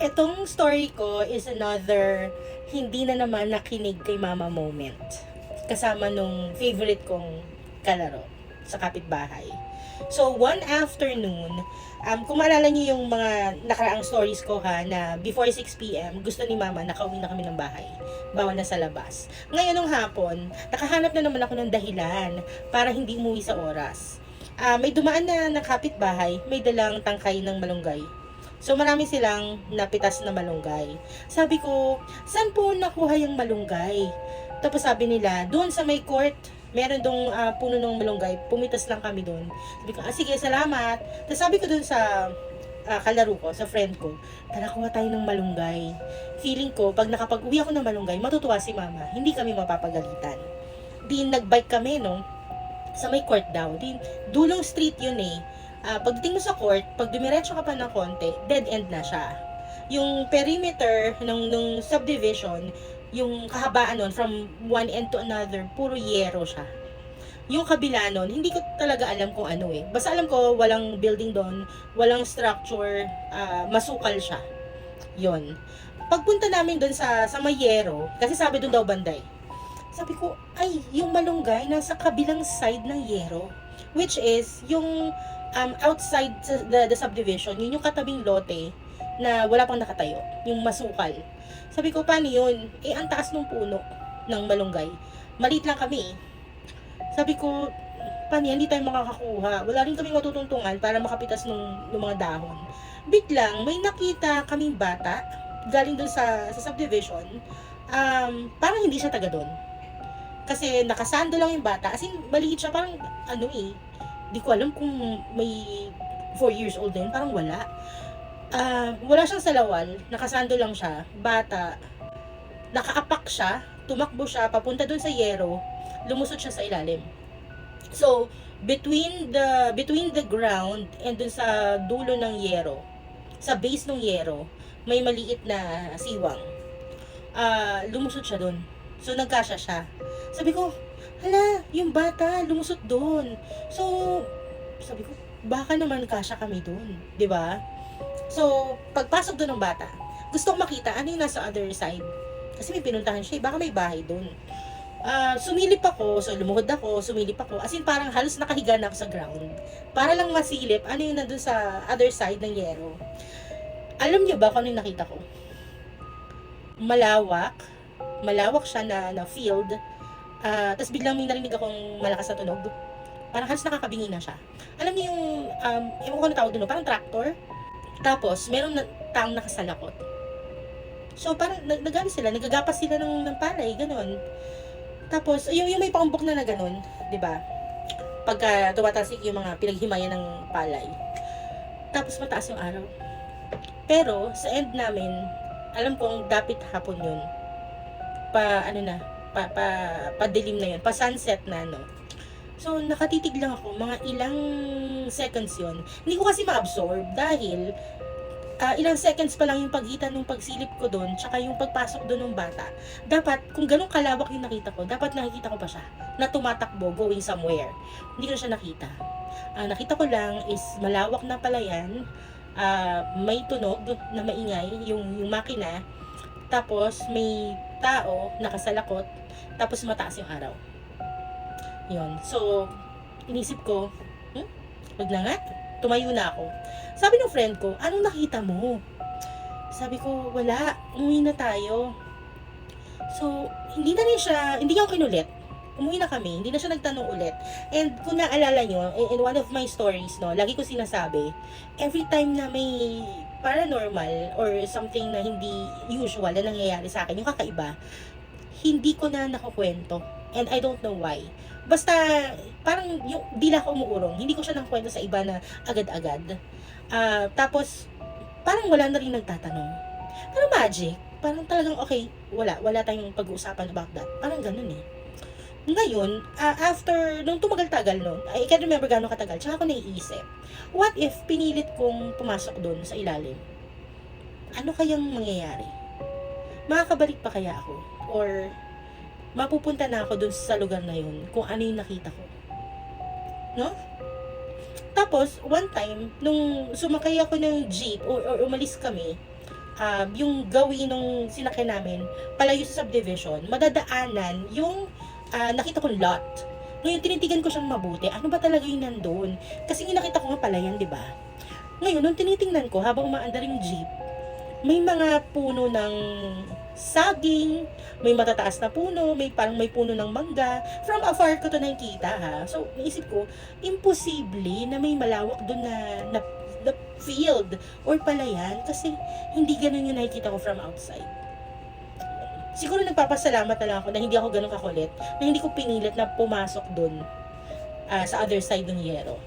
Etong story ko is another hindi na naman nakinig kay mama moment. Kasama nung favorite kong kalaro sa kapitbahay. So, one afternoon, kung maalala niyo yung mga nakaraang stories ko ha, na before 6 p.m., gusto ni mama, nakauwi na kami ng bahay. Bawal na sa labas. Ngayon ng hapon, nakahanap na naman ako ng dahilan para hindi umuwi sa oras. May dumaan na kapitbahay, may dalang tangkay ng malunggay. So, marami silang napitas na malunggay. Sabi ko, saan po nakuha yung malunggay? Tapos sabi nila, doon sa may court, meron dong puno ng malunggay. Pumitas lang kami doon. Sabi ko, sige, salamat. Tapos sabi ko doon sa kalaro ko, sa friend ko, tara kuha tayo ng malunggay. Feeling ko, pag nakapag-uwi ako ng malunggay, matutuwa si mama. Hindi kami mapapagalitan. Di nagbike kami, no? Sa may court daw. Di, dulong street yun eh. Pagdating mo sa court, pag dumiretso ka pa ng konti, dead end na siya. Yung perimeter ng subdivision, yung kahabaan nun, from one end to another, puro yero siya. Yung kabila nun, hindi ko talaga alam kung ano eh. Basta alam ko, walang building doon, walang structure, masukal siya. Yon. Pagpunta namin doon sa may yero, kasi sabi doon daw banday. Sabi ko, ay, yung malunggay nasa kabilang side ng yero. Which is, yung outside the subdivision, yun yung katabing lote na wala pang nakatayo, yung masukal. Sabi ko, paano yun? Eh, ang taas ng puno ng malunggay. Maliit lang kami. Sabi ko, paano yan? Hindi tayo makakakuha. Wala rin kami matutuntungan para makapitas ng mga dahon. Biglang, may nakita kaming bata galing dun sa subdivision. Parang hindi siya taga dun. Kasi nakasando lang yung bata. As in, maliit siya. Parang, di ko alam kung may 4 years old din, parang wala. Wala siyang salawal, nakasando lang siya, bata, nakaapak siya, tumakbo siya, papunta dun sa yero, lumusot siya sa ilalim. So, between the ground and dun sa dulo ng yero, sa base ng yero, may maliit na siwang. Lumusot siya dun. So, nagkasya siya. Sabi ko, hala, yung bata, lumusot doon. So, sabi ko, baka naman kasya kami doon. 'Di ba? So, pagpasok doon ng bata, gusto ko makita ano yung nasa other side. Kasi may pinuntahan siya, baka may bahay doon. Sumilip ako, so lumuhod ako, sumilip ako. As in, parang halos nakahiga na ako sa ground. Para lang masilip ano yung nandun sa other side ng yero. Alam niyo ba kung ano yung nakita ko? Malawak siya na field. Tapos biglang may narinig akong malakas na tunog. Parang halos nakakabingi na siya. Alam niyo yung, ewan ko na tawag doon, parang tractor. Tapos, meron taong nakasalakot. So, parang nagano sila, nagagapas sila ng palay, ganun. Tapos, yung may paumbok na ganun, di ba? Pagka tumatasik yung mga pinaghimayan ng palay. Tapos, mataas yung araw. Pero, sa end namin, alam kong dapit hapon yun. Padilim na yun, pa sunset na, no. So, nakatitig lang ako, mga ilang seconds yun. Hindi ko kasi ma-absorb dahil ilang seconds pa lang yung pagitan ng pagsilip ko doon tsaka yung pagpasok doon ng bata. Dapat, kung ganun kalawak yung nakita ko, dapat nakikita ko pa siya na tumatakbo, going somewhere. Hindi ko na siya nakita. Nakita ko lang is malawak na palayan, may tunog na maingay, yung makina, tapos may tao nakasalakot, tapos mataas yung araw. Yun. So, inisip ko, wag na nga, tumayo na ako. Sabi ng friend ko, anong nakita mo? Sabi ko, wala, umuwi na tayo. So, hindi niya ako kinulit. Umuwi na kami, hindi na siya nagtanong ulit. And kung naalala nyo, in one of my stories, no, lagi ko sinasabi, every time na may paranormal or something na hindi usual na nangyayari sa akin, yung kakaiba, hindi ko na nakukwento. And I don't know why. Basta, parang yung dila ko umuurong. Hindi ko siya nakukwento sa iba na agad-agad. Tapos, parang wala na rin nagtatanong. Parang magic. Parang talagang okay, wala tayong pag-uusapan about that. Parang ganun eh. Ngayon, after, nung tumagal-tagal nun, I can't remember gano'ng katagal, tsaka ako naiisip, what if pinilit kong pumasok dun sa ilalim? Ano kayang mangyayari? Makakabalik pa kaya ako? Or, mapupunta na ako dun sa lugar na yun kung ano yung nakita ko? No? Tapos, one time, nung sumakay ako ng jeep, or umalis kami, yung gawin nung sinakyan namin, palayo sa subdivision, madadaanan yung nakita kong lot. Ngayon, tinitigan ko siyang mabuti. Ano ba talaga yung nandun? Kasi yung nakita ko nga palayan, di ba? Ngayon, nung tinitingnan ko, habang umaandar yung jeep, may mga puno ng saging, may matataas na puno, parang may puno ng mangga. From afar ko to nakikita, ha. So, naisip ko, imposible na may malawak doon na field or palayan kasi hindi ganun yung nakikita ko from outside. Siguro nagpapasalamat na lang ako na hindi ako ganun kakulit, na hindi ko pinilit na pumasok doon sa other side ng yero.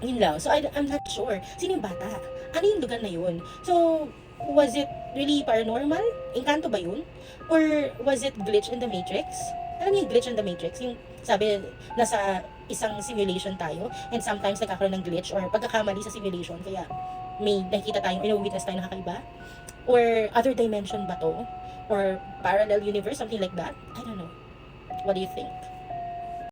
Yun lang. So, I'm not sure. Sino yung bata? Ano yung lugar na yun? So, was it really paranormal? Engkanto ba yun? Or was it glitch in the Matrix? Alam niyo yung glitch in the Matrix? Yung sabi, nasa isang simulation tayo and sometimes nagkakaroon ng glitch or pagkakamali sa simulation kaya may nakikita tayong, witness tayo nakakaiba? Or other dimension ba to? Or parallel universe? Something like that? I don't know. What do you think?